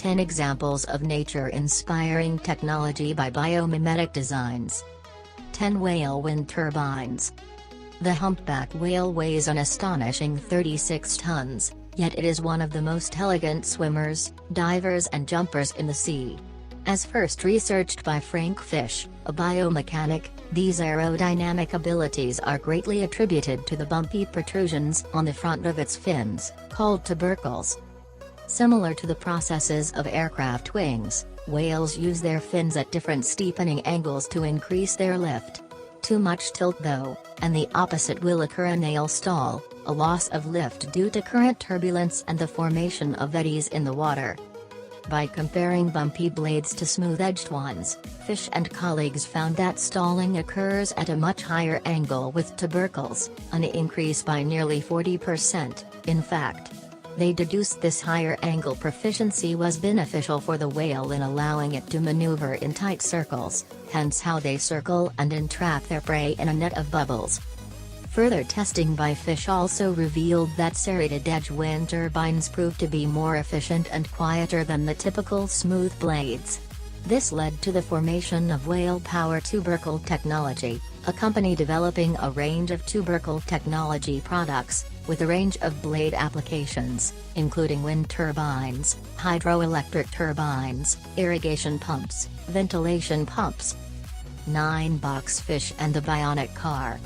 10 examples of nature-inspiring technology by Biomimetic Designs. 10 Whale Wind Turbines. The humpback whale weighs an astonishing 36 tons, yet it is one of the most elegant swimmers, divers and jumpers in the sea. As first researched by Frank Fish, a biomechanic, these aerodynamic abilities are greatly attributed to the bumpy protrusions on the front of its fins, called tubercles. Similar to the processes of aircraft wings, whales use their fins at different steepening angles to increase their lift. Too much tilt though, and the opposite will occur: a nail stall, a loss of lift due to current turbulence and the formation of eddies in the water. By comparing bumpy blades to smooth-edged ones, Fish and colleagues found that stalling occurs at a much higher angle with tubercles, an increase by nearly 40%, in fact. They deduced this higher angle proficiency was beneficial for the whale in allowing it to maneuver in tight circles, hence how they circle and entrap their prey in a net of bubbles. Further testing by Fish also revealed that serrated edge wind turbines proved to be more efficient and quieter than the typical smooth blades. This led to the formation of Whale Power Tubercle Technology, a company developing a range of tubercle technology products, with a range of blade applications, including wind turbines, hydroelectric turbines, irrigation pumps, ventilation pumps. 9 Boxfish and the Bionic Car.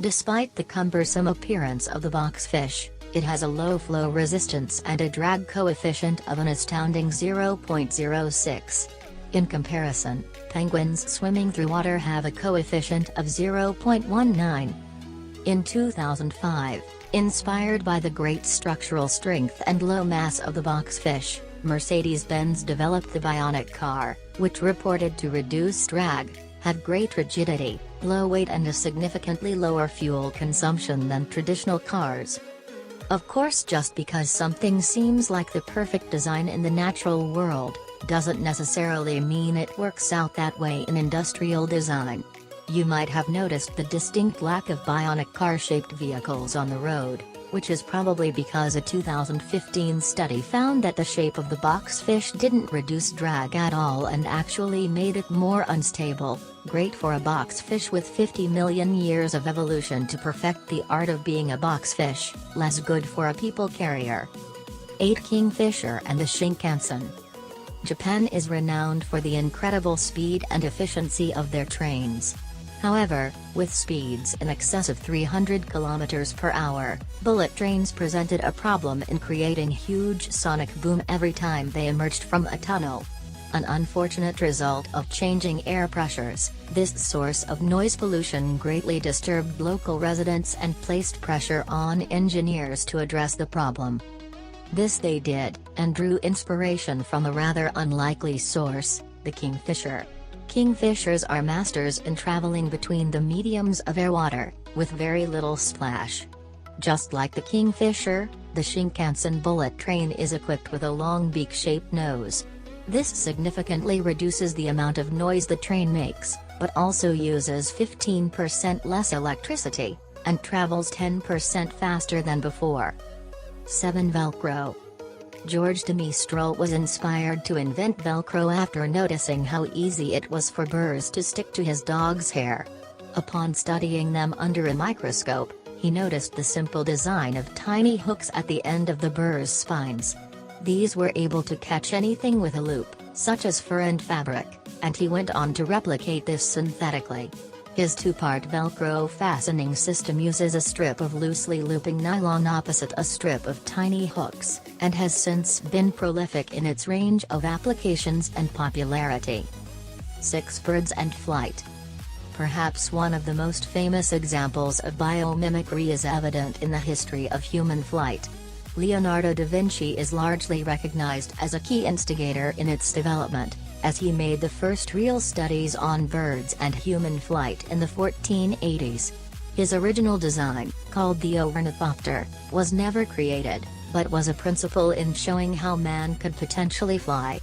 Despite the cumbersome appearance of the boxfish, it has a low flow resistance and a drag coefficient of an astounding 0.06. In comparison, penguins swimming through water have a coefficient of 0.19. In 2005, inspired by the great structural strength and low mass of the boxfish, Mercedes-Benz developed the Bionic car, which reported to reduce drag, had great rigidity, low weight and a significantly lower fuel consumption than traditional cars. Of course, just because something seems like the perfect design in the natural world, doesn't necessarily mean it works out that way in industrial design. You might have noticed the distinct lack of bionic car-shaped vehicles on the road, which is probably because a 2015 study found that the shape of the boxfish didn't reduce drag at all and actually made it more unstable. Great for a boxfish with 50 million years of evolution to perfect the art of being a boxfish, less good for a people carrier. 8 Kingfisher and the Shinkansen. Japan is renowned for the incredible speed and efficiency of their trains. However, with speeds in excess of 300 km per hour, bullet trains presented a problem in creating huge sonic boom every time they emerged from a tunnel. An unfortunate result of changing air pressures, this source of noise pollution greatly disturbed local residents and placed pressure on engineers to address the problem. This they did, and drew inspiration from a rather unlikely source, the kingfisher. Kingfishers are masters in traveling between the mediums of air-water, with very little splash. Just like the kingfisher, the Shinkansen bullet train is equipped with a long beak-shaped nose. This significantly reduces the amount of noise the train makes, but also uses 15% less electricity, and travels 10% faster than before. 7 Velcro. George de Mistral was inspired to invent Velcro after noticing how easy it was for burrs to stick to his dog's hair. Upon studying them under a microscope, he noticed the simple design of tiny hooks at the end of the burr's spines. These were able to catch anything with a loop, such as fur and fabric, and he went on to replicate this synthetically. His 2-part Velcro fastening system uses a strip of loosely looping nylon opposite a strip of tiny hooks, and has since been prolific in its range of applications and popularity. 6 Birds and Flight. Perhaps one of the most famous examples of biomimicry is evident in the history of human flight. Leonardo da Vinci is largely recognized as a key instigator in its development, as he made the first real studies on birds and human flight in the 1480s. His original design, called the ornithopter, was never created, but was a principle in showing how man could potentially fly.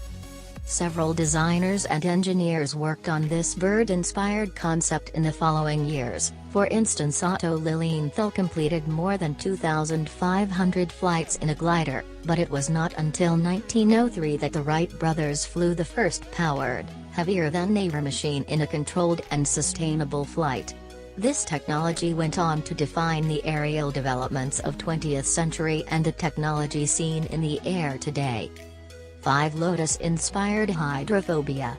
Several designers and engineers worked on this bird-inspired concept in the following years. For instance, Otto Lilienthal completed more than 2,500 flights in a glider, but it was not until 1903 that the Wright brothers flew the first powered, heavier-than-air machine in a controlled and sustainable flight. This technology went on to define the aerial developments of 20th century and the technology seen in the air today. 5. Lotus-inspired hydrophobia.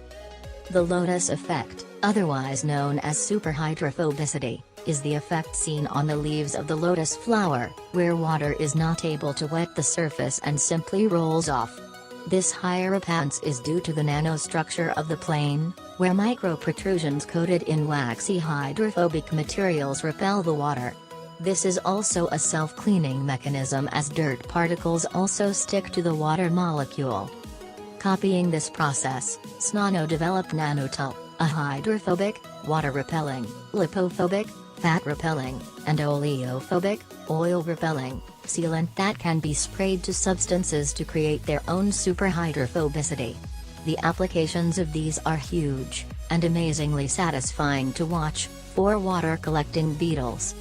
The lotus effect, otherwise known as superhydrophobicity, is the effect seen on the leaves of the lotus flower, where water is not able to wet the surface and simply rolls off. This hierophance is due to the nanostructure of the plane, where micro-protrusions coated in waxy hydrophobic materials repel the water. This is also a self-cleaning mechanism, as dirt particles also stick to the water molecule. Copying this process, Snano developed Nanotul, a hydrophobic, water-repelling, lipophobic, fat-repelling, and oleophobic, oil-repelling, sealant that can be sprayed to substances to create their own superhydrophobicity. The applications of these are huge, and amazingly satisfying to watch, for water-collecting beetles.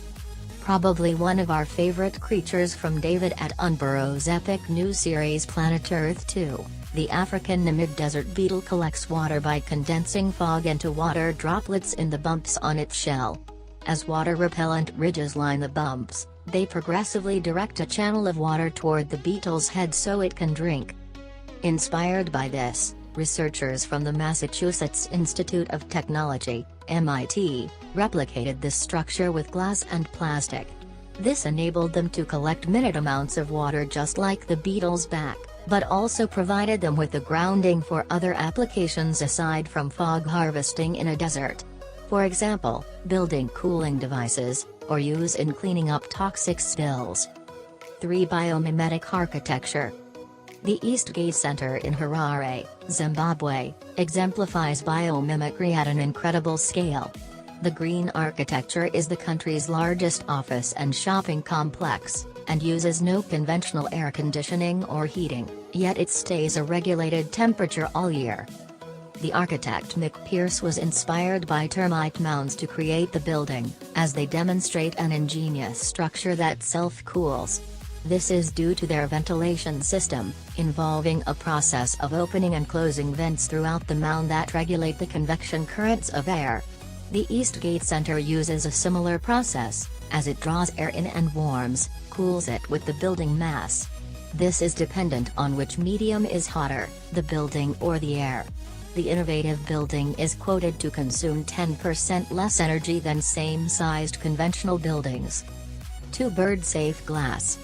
Probably one of our favorite creatures from David Attenborough's epic new series Planet Earth 2, the African Namib desert beetle collects water by condensing fog into water droplets in the bumps on its shell. As water-repellent ridges line the bumps, they progressively direct a channel of water toward the beetle's head so it can drink. Inspired by this, researchers from the Massachusetts Institute of Technology, MIT, replicated this structure with glass and plastic. This enabled them to collect minute amounts of water just like the beetle's back, but also provided them with a grounding for other applications aside from fog harvesting in a desert. For example, building cooling devices, or use in cleaning up toxic spills. 3. Biomimetic architecture. The Eastgate Center in Harare, Zimbabwe, exemplifies biomimicry at an incredible scale. The green architecture is the country's largest office and shopping complex, and uses no conventional air conditioning or heating, yet it stays a regulated temperature all year. The architect Mick Pierce was inspired by termite mounds to create the building, as they demonstrate an ingenious structure that self-cools. This is due to their ventilation system, involving a process of opening and closing vents throughout the mound that regulate the convection currents of air. The Eastgate Center uses a similar process, as it draws air in and cools it with the building mass. This is dependent on which medium is hotter, the building or the air. The innovative building is quoted to consume 10% less energy than same-sized conventional buildings. 2. Bird-safe glass.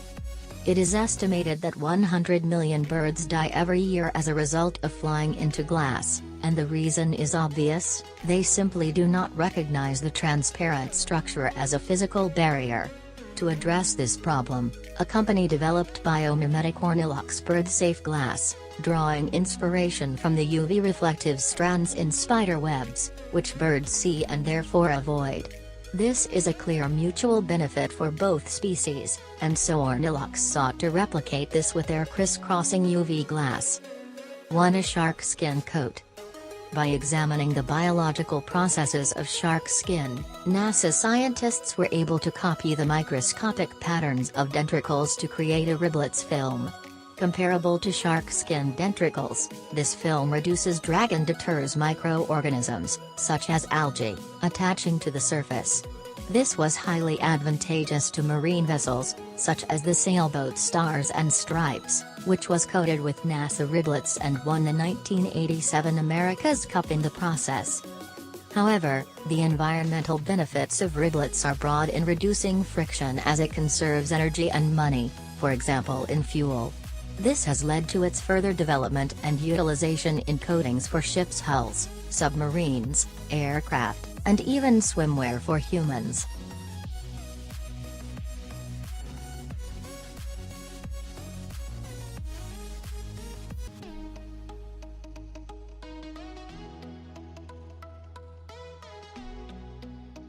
It is estimated that 100 million birds die every year as a result of flying into glass, and the reason is obvious: they simply do not recognize the transparent structure as a physical barrier. To address this problem, a company developed biomimetic Ornilux bird-safe glass, drawing inspiration from the UV reflective strands in spider webs, which birds see and therefore avoid. This is a clear mutual benefit for both species, and so Ornilux sought to replicate this with their crisscrossing UV glass. 1. A shark skin coat. By examining the biological processes of shark skin, NASA scientists were able to copy the microscopic patterns of dentricles to create a riblets film. Comparable to shark skin dentricles, this film reduces drag and deters microorganisms, such as algae, attaching to the surface. This was highly advantageous to marine vessels, such as the sailboat Stars and Stripes, which was coated with NASA riblets and won the 1987 America's Cup in the process. However, the environmental benefits of riblets are broad in reducing friction as it conserves energy and money, for example in fuel. This has led to its further development and utilization in coatings for ships' hulls, submarines, aircraft, and even swimwear for humans.